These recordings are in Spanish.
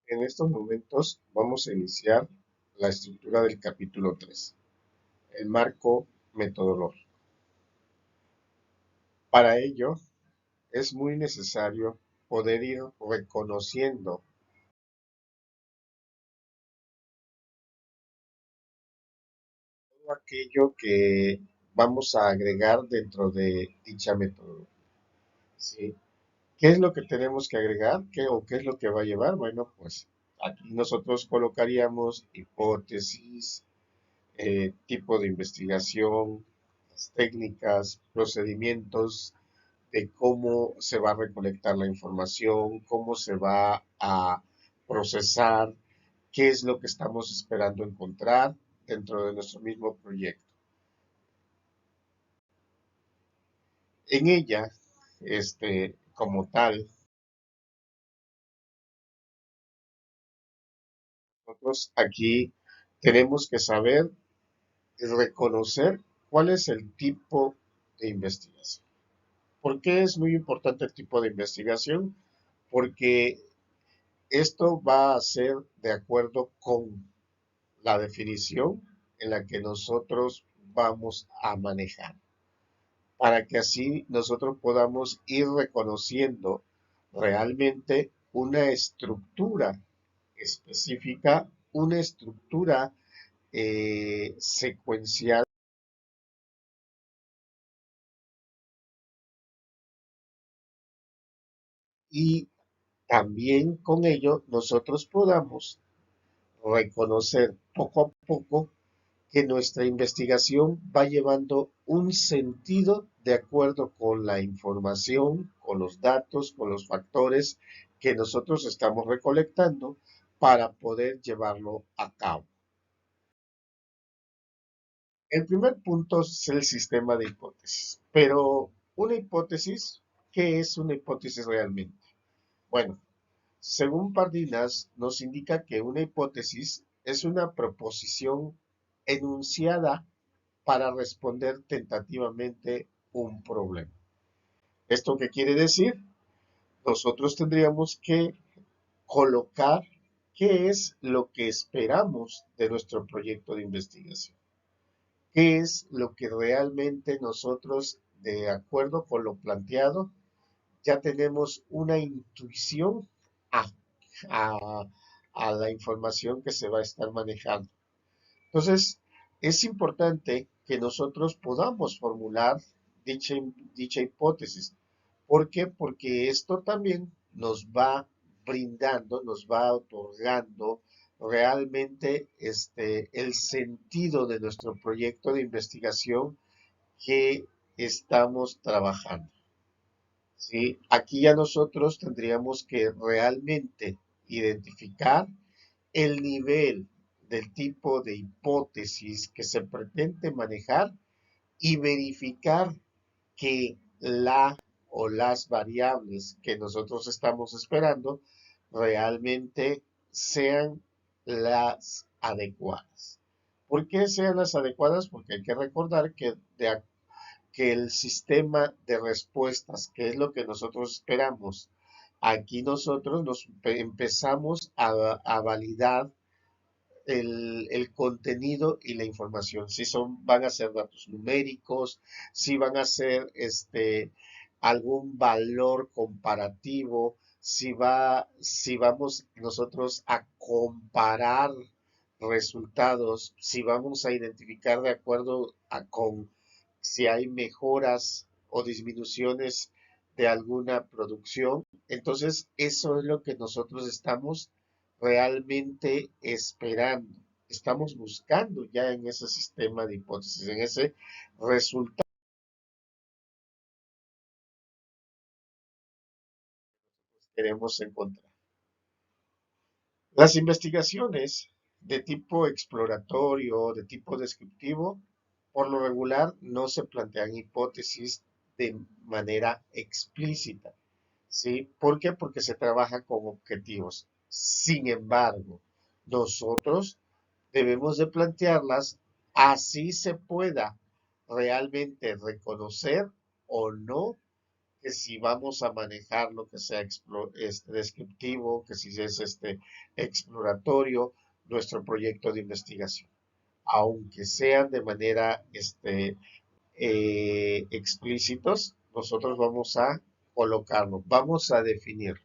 En estos momentos vamos a iniciar la estructura del capítulo 3, el marco metodológico. Para ello es muy necesario poder ir reconociendo todo aquello que vamos a agregar dentro de dicha metodología, ¿sí? ¿Qué es lo que tenemos que agregar? ¿Qué es lo que va a llevar? Bueno, pues aquí nosotros colocaríamos hipótesis, tipo de investigación, las técnicas, procedimientos de cómo se va a recolectar la información, cómo se va a procesar, qué es lo que estamos esperando encontrar dentro de nuestro mismo proyecto. En ella, como tal, nosotros aquí tenemos que saber y reconocer cuál es el tipo de investigación. ¿Por qué es muy importante el tipo de investigación? Porque esto va a ser de acuerdo con la definición en la que nosotros vamos a manejar, para que así nosotros podamos ir reconociendo realmente una estructura específica, una estructura secuencial y también con ello nosotros podamos reconocer poco a poco que nuestra investigación va llevando un sentido de acuerdo con la información, con los datos, con los factores que nosotros estamos recolectando para poder llevarlo a cabo. El primer punto es el sistema de hipótesis, pero una hipótesis, ¿qué es una hipótesis realmente? Bueno, según Pardinas, nos indica que una hipótesis es una proposición enunciada para responder tentativamente un problema. ¿Esto qué quiere decir? Nosotros tendríamos que colocar qué es lo que esperamos de nuestro proyecto de investigación. ¿Qué es lo que realmente nosotros, de acuerdo con lo planteado, ya tenemos una intuición a, a, a la información que se va a estar manejando? Entonces, es importante que nosotros podamos formular dicha, dicha hipótesis. ¿Por qué? Porque esto también nos va brindando, nos va otorgando realmente el sentido de nuestro proyecto de investigación que estamos trabajando. ¿Sí? Aquí ya nosotros tendríamos que realmente identificar el nivel del tipo de hipótesis que se pretende manejar y verificar que la o las variables que nosotros estamos esperando realmente sean las adecuadas. ¿Por qué sean las adecuadas? Porque hay que recordar que el sistema de respuestas, que es lo que nosotros esperamos, aquí nosotros nos empezamos a validar el contenido y la información. Si son, van a ser datos numéricos, si van a ser algún valor comparativo, si vamos nosotros a comparar resultados, si vamos a identificar de acuerdo con si hay mejoras o disminuciones de alguna producción. Entonces, eso es lo que nosotros estamos realmente esperando. Estamos buscando ya en ese sistema de hipótesis, en ese resultado que queremos encontrar. Las investigaciones de tipo exploratorio, de tipo descriptivo, por lo regular no se plantean hipótesis de manera explícita. ¿Sí? ¿Por qué? Porque se trabaja con objetivos. Sin embargo, nosotros debemos de plantearlas así se pueda realmente reconocer o no que si vamos a manejar lo que sea descriptivo, que si es exploratorio, nuestro proyecto de investigación, aunque sean de manera explícitos, nosotros vamos a colocarlo, vamos a definir.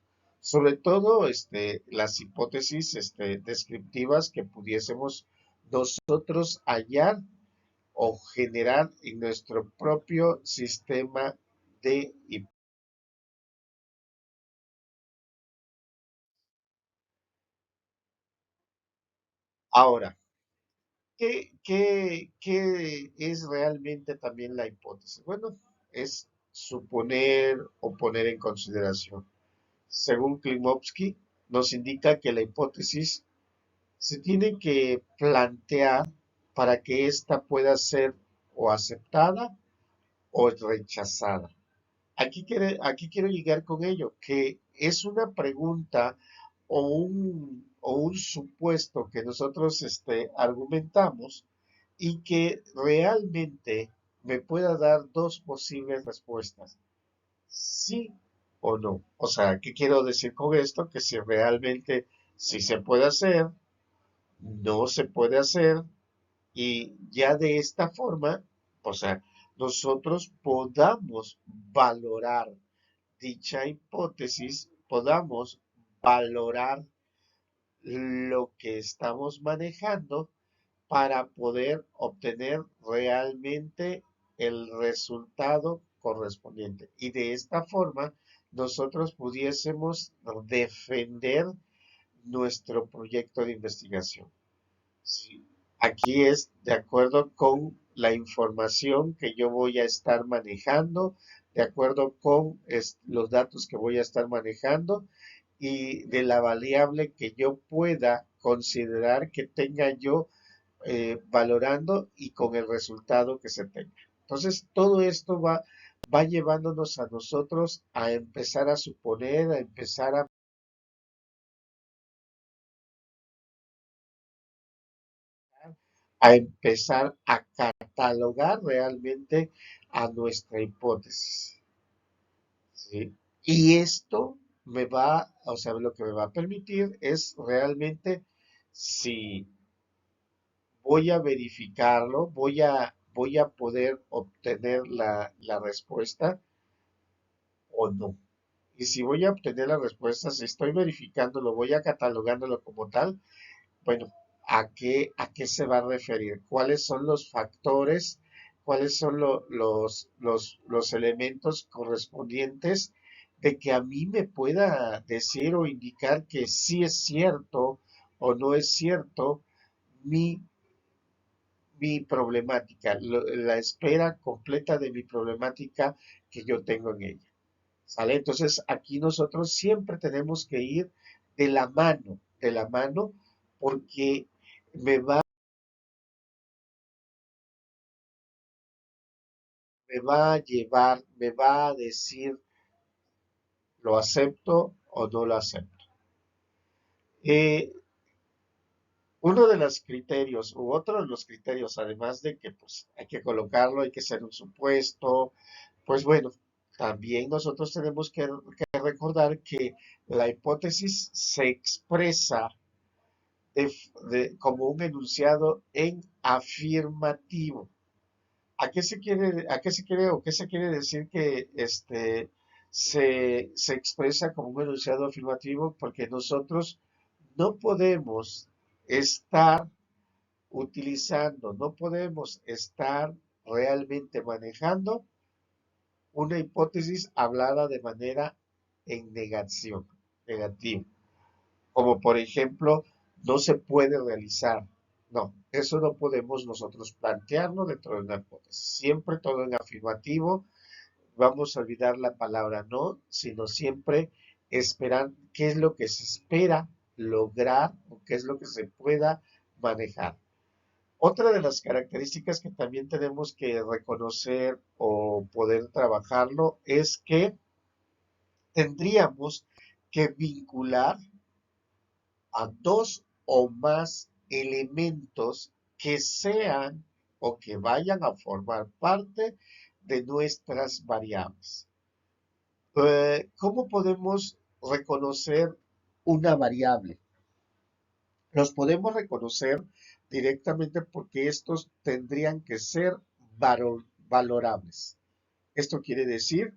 Sobre todo las hipótesis descriptivas que pudiésemos nosotros hallar o generar en nuestro propio sistema de hipótesis. Ahora, ¿qué es realmente también la hipótesis? Bueno, es suponer o poner en consideración. Según Klimovsky, nos indica que la hipótesis se tiene que plantear para que ésta pueda ser o aceptada o rechazada. Aquí quiero llegar con ello, que es una pregunta o un supuesto que nosotros argumentamos y que realmente me pueda dar dos posibles respuestas, sí o no. O sea, ¿qué quiero decir con esto? Que si realmente sí se puede hacer, no se puede hacer, y ya de esta forma, o sea, nosotros podamos valorar dicha hipótesis, podamos valorar lo que estamos manejando para poder obtener realmente el resultado correspondiente. Y de esta forma, nosotros pudiésemos defender nuestro proyecto de investigación. Sí. Aquí es de acuerdo con la información que yo voy a estar manejando, de acuerdo con los datos que voy a estar manejando y de la variable que yo pueda considerar que tenga yo valorando y con el resultado que se tenga. Entonces, todo esto va llevándonos a nosotros a empezar a suponer, a empezar a empezar a catalogar realmente a nuestra hipótesis, ¿sí? Y esto me va, o sea, lo que me va a permitir es realmente si voy a verificarlo, voy a poder obtener la respuesta o no. Y si voy a obtener la respuesta, si estoy verificándolo, voy a catalogándolo como tal, bueno, a qué se va a referir? ¿Cuáles son los factores? ¿Cuáles son los elementos correspondientes de que a mí me pueda decir o indicar que sí es cierto o no es cierto mi, mi problemática, la espera completa de mi problemática que yo tengo en ella? ¿Sale? Entonces aquí nosotros siempre tenemos que ir de la mano, porque me va, me va a llevar, me va a decir, ¿lo acepto o no lo acepto? Eh, Uno de los criterios, u otro de los criterios, además de que pues, hay que colocarlo, hay que hacer un supuesto, pues bueno, también nosotros tenemos que recordar que la hipótesis se expresa como un enunciado en afirmativo. A qué se quiere o qué se quiere decir que se expresa como un enunciado afirmativo? Porque nosotros no podemos estar utilizando, no podemos estar realmente manejando una hipótesis hablada de manera en negación, negativa. Como por ejemplo, no se puede realizar. No, eso no podemos nosotros plantearlo dentro de una hipótesis. Siempre todo en afirmativo. Vamos a olvidar la palabra no, sino siempre esperar qué es lo que se espera lograr o qué es lo que se pueda manejar. Otra de las características que también tenemos que reconocer o poder trabajarlo es que tendríamos que vincular a dos o más elementos que sean o que vayan a formar parte de nuestras variables. ¿Cómo podemos reconocer una variable? Los podemos reconocer directamente porque estos tendrían que ser valorables. Esto quiere decir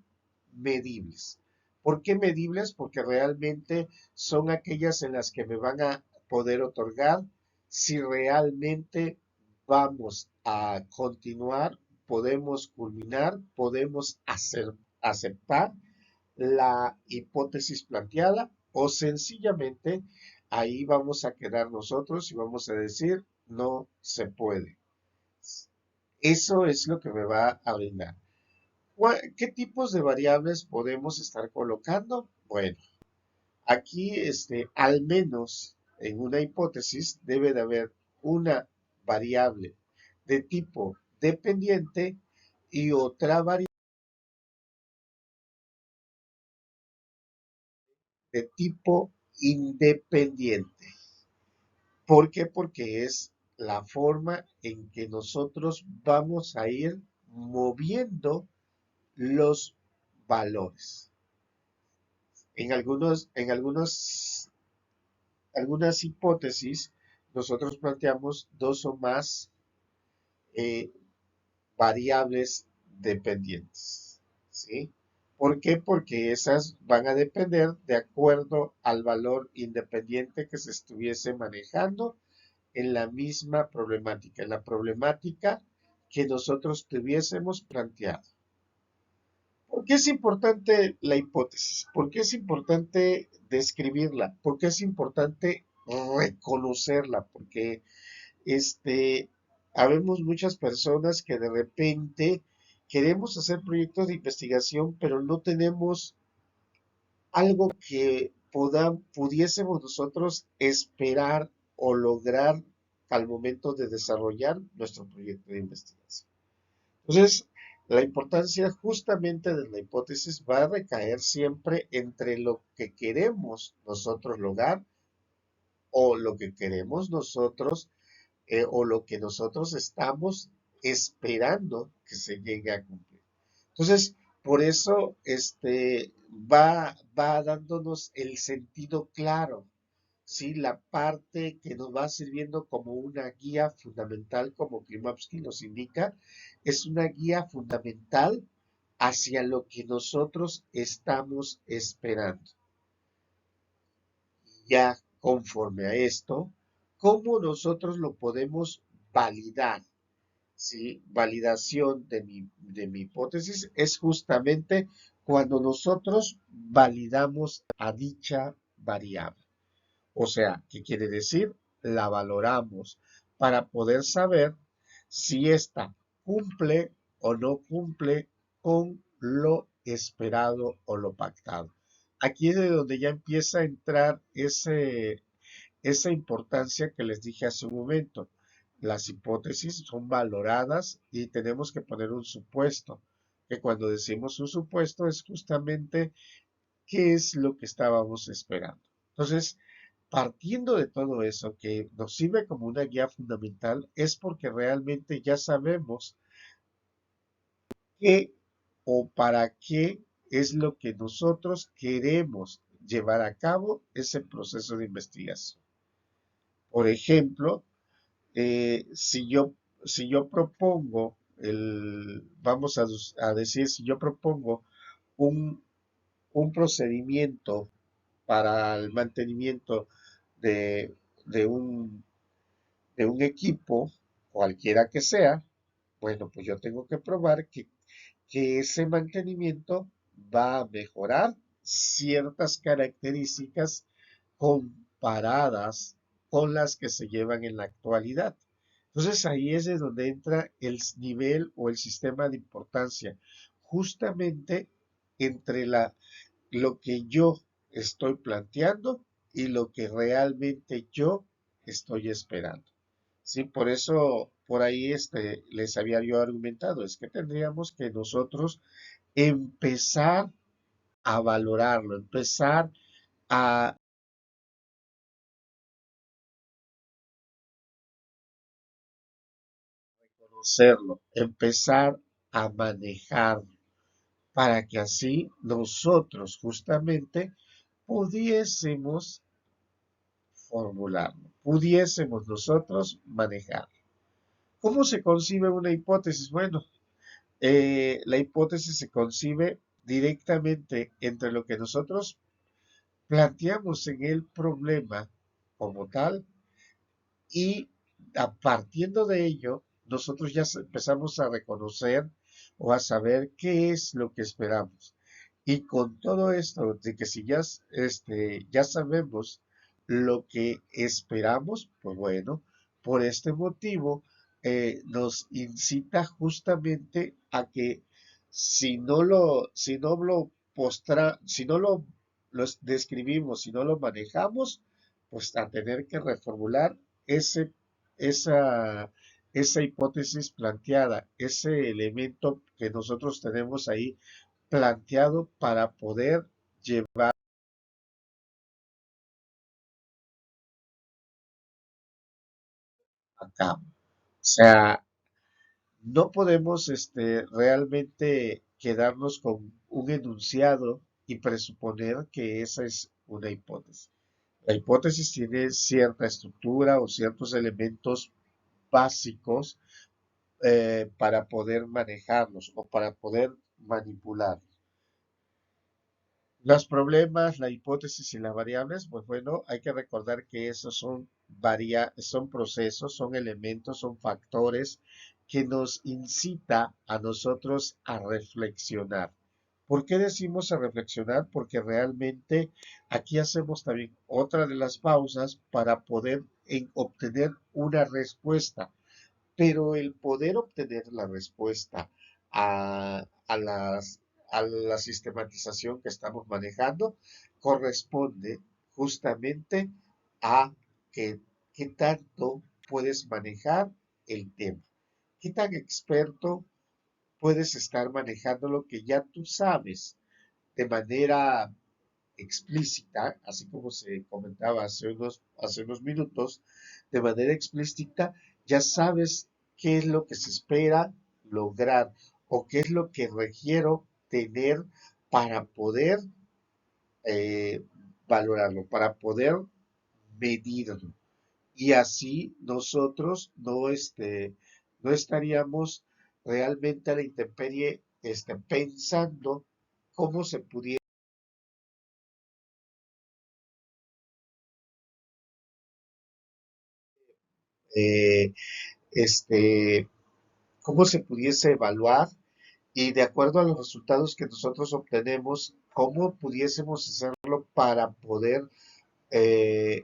medibles. ¿Por qué medibles? Porque realmente son aquellas en las que me van a poder otorgar si realmente vamos a continuar, podemos culminar, podemos aceptar la hipótesis planteada o sencillamente ahí vamos a quedar nosotros y vamos a decir no se puede. Eso es lo que me va a brindar. ¿Qué tipos de variables podemos estar colocando? Bueno, aquí al menos en una hipótesis debe de haber una variable de tipo dependiente y otra variable de tipo independiente. ¿Por qué? Porque es la forma en que nosotros vamos a ir moviendo los valores. Algunas hipótesis, nosotros planteamos dos o más eh, variables dependientes. ¿Sí? ¿Por qué? Porque esas van a depender de acuerdo al valor independiente que se estuviese manejando en la misma problemática, en la problemática que nosotros tuviésemos planteado. ¿Por qué es importante la hipótesis? ¿Por qué es importante describirla? ¿Por qué es importante reconocerla? Porque habemos muchas personas que de repente queremos hacer proyectos de investigación, pero no tenemos algo que pudiésemos nosotros esperar o lograr al momento de desarrollar nuestro proyecto de investigación. Entonces, la importancia justamente de la hipótesis va a recaer siempre entre lo que queremos nosotros lograr o lo que queremos nosotros o lo que nosotros estamos esperando que se llegue a cumplir. Entonces, por eso va dándonos el sentido claro, ¿sí? La parte que nos va sirviendo como una guía fundamental, como Klimovsky nos indica, es una guía fundamental hacia lo que nosotros estamos esperando. Ya conforme a esto, ¿cómo nosotros lo podemos validar? ¿Sí? Validación de mi hipótesis es justamente cuando nosotros validamos a dicha variable. O sea, ¿qué quiere decir? La valoramos para poder saber si ésta cumple o no cumple con lo esperado o lo pactado. Aquí es de donde ya empieza a entrar esa importancia que les dije hace un momento. Las hipótesis son valoradas y tenemos que poner un supuesto, que cuando decimos un supuesto es justamente qué es lo que estábamos esperando. Entonces, partiendo de todo eso que nos sirve como una guía fundamental, es porque realmente ya sabemos qué o para qué es lo que nosotros queremos llevar a cabo ese proceso de investigación. Por ejemplo, si yo propongo vamos a decir, si yo propongo un, un procedimiento para el mantenimiento de, de un, de un equipo, cualquiera que sea, bueno, pues yo tengo que probar que ese mantenimiento va a mejorar ciertas características comparadas con las que se llevan en la actualidad. Entonces ahí es de donde entra el nivel o el sistema de importancia, justamente entre lo que yo estoy planteando y lo que realmente yo estoy esperando. Sí, por eso, por ahí les había yo argumentado, es que tendríamos que nosotros empezar a valorarlo, empezar a conocerlo, empezar a manejarlo. para que así nosotros justamente pudiésemos formularlo, pudiésemos nosotros manejar. ¿Cómo se concibe una hipótesis? Bueno, la hipótesis se concibe directamente entre lo que nosotros planteamos en el problema como tal y partiendo de ello, nosotros ya empezamos a reconocer o a saber qué es lo que esperamos. Y con todo esto, de que si ya, ya sabemos lo que esperamos, pues bueno, por este motivo nos incita justamente a que si no lo si no lo describimos, si no lo manejamos, pues a tener que reformular ese, esa, esa hipótesis planteada, ese elemento que nosotros tenemos ahí planteado para poder llevar a cabo. O sea, no podemos realmente quedarnos con un enunciado y presuponer que esa es una hipótesis. La hipótesis tiene cierta estructura o ciertos elementos básicos para poder manejarlos o para poder manipularlos. Los problemas, la hipótesis y las variables, pues bueno, hay que recordar que esos son procesos, son elementos, son factores que nos incita a nosotros a reflexionar. ¿Por qué decimos a reflexionar? Porque realmente aquí hacemos también otra de las pausas para poder obtener una respuesta, pero el poder obtener la respuesta a a la sistematización que estamos manejando corresponde justamente a que, qué tanto puedes manejar el tema, qué tan experto puedes estar manejando lo que ya tú sabes de manera explícita, así como se comentaba hace unos minutos, de manera explícita, ya sabes qué es lo que se espera lograr o qué es lo que requiero tener para poder eh, valorarlo, para poder medirlo. Y así nosotros no estaríamos realmente a la intemperie pensando cómo se pudiera eh, este, cómo se pudiese evaluar y de acuerdo a los resultados que nosotros obtenemos, cómo pudiésemos hacerlo para poder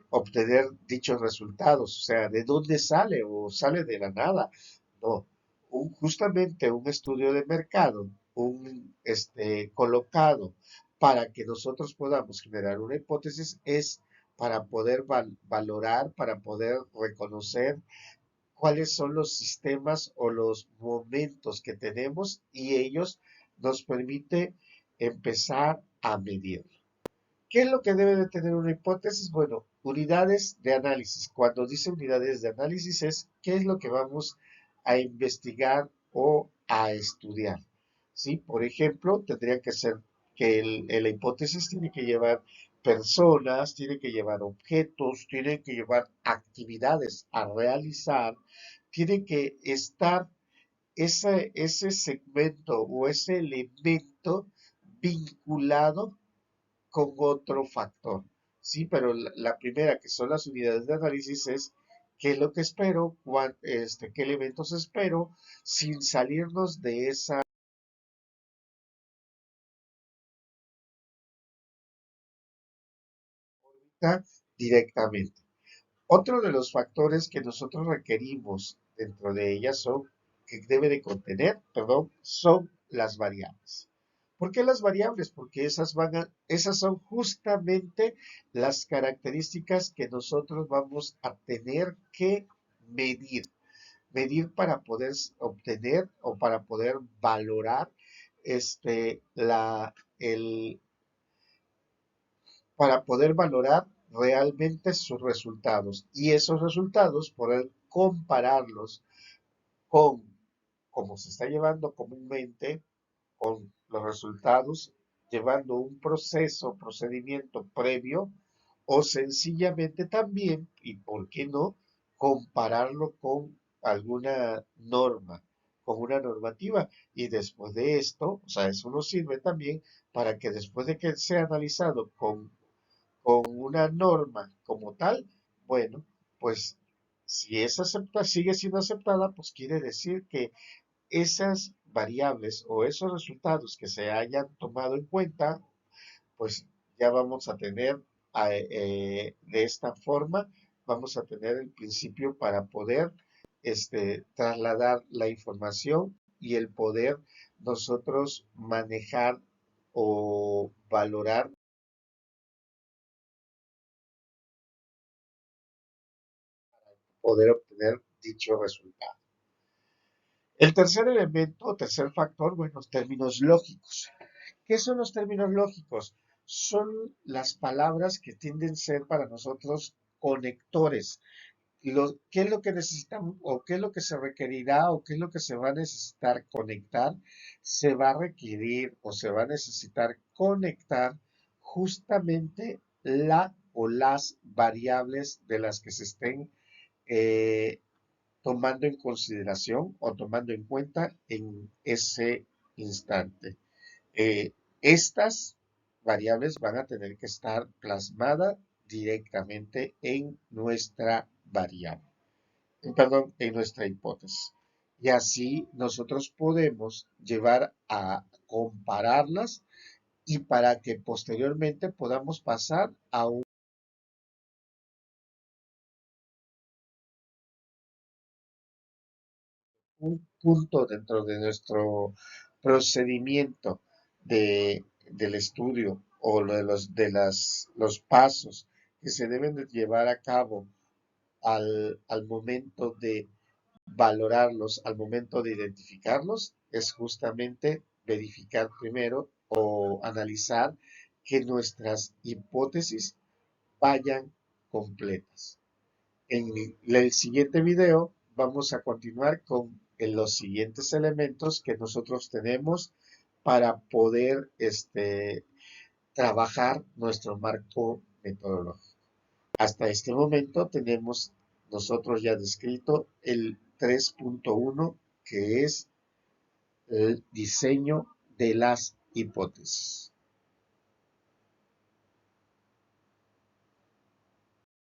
obtener dichos resultados. O sea, ¿de dónde sale o sale de la nada? No, justamente un estudio de mercado, un colocado para que nosotros podamos generar una hipótesis es para poder valorar, para poder reconocer cuáles son los sistemas o los momentos que tenemos y ellos nos permite empezar a medir. ¿Qué es lo que debe de tener una hipótesis? Bueno, unidades de análisis. Cuando dice unidades de análisis es qué es lo que vamos a investigar o a estudiar. ¿Sí? Por ejemplo, tendría que ser que la hipótesis tiene que llevar personas, tiene que llevar objetos, tiene que llevar actividades a realizar, tiene que estar ese segmento o ese elemento vinculado con otro factor. Sí, pero la primera, que son las unidades de análisis, es qué es lo que espero, qué elementos espero, sin salirnos de esa órbita directamente. Otro de los factores que nosotros requerimos dentro de ellas que debe de contener, perdón, son las variables. ¿Por qué las variables? Porque esas son justamente las características que nosotros vamos a tener que medir. Medir para poder obtener o para poder valorar el, para poder valorar realmente sus resultados. Y esos resultados, poder compararlos con cómo se está llevando comúnmente, con los resultados llevando un procedimiento previo o sencillamente también, y por qué no, compararlo con alguna norma, con una normativa. Y después de esto, o sea, eso nos sirve también para que después de que sea analizado con una norma como tal, bueno, pues si es aceptada, sigue siendo aceptada, pues quiere decir que esas variables o esos resultados que se hayan tomado en cuenta, pues ya vamos a tener de esta forma, vamos a tener el principio para poder trasladar la información y el poder nosotros manejar o valorar, poder obtener dicho resultado. El tercer elemento, tercer factor, bueno, los términos lógicos. ¿Qué son los términos lógicos? Son las palabras que tienden a ser para nosotros conectores. ¿Qué es lo que necesitamos o qué es lo que se requerirá o qué es lo que se va a necesitar conectar? Se va a requerir o se va a necesitar conectar justamente la o las variables de las que se estén eh, tomando en consideración o tomando en cuenta en ese instante. Estas variables van a tener que estar plasmadas directamente en nuestra variable, perdón, en nuestra hipótesis. Y así nosotros podemos llevar a compararlas y para que posteriormente podamos pasar a un punto dentro de nuestro procedimiento del estudio o lo de los pasos que se deben de llevar a cabo al momento de valorarlos, al momento de identificarlos, es justamente verificar primero o analizar que nuestras hipótesis vayan completas. En el siguiente video vamos a continuar con los siguientes elementos que nosotros tenemos para poder trabajar nuestro marco metodológico. Hasta este momento tenemos nosotros ya descrito el 3.1, que es el diseño de las hipótesis.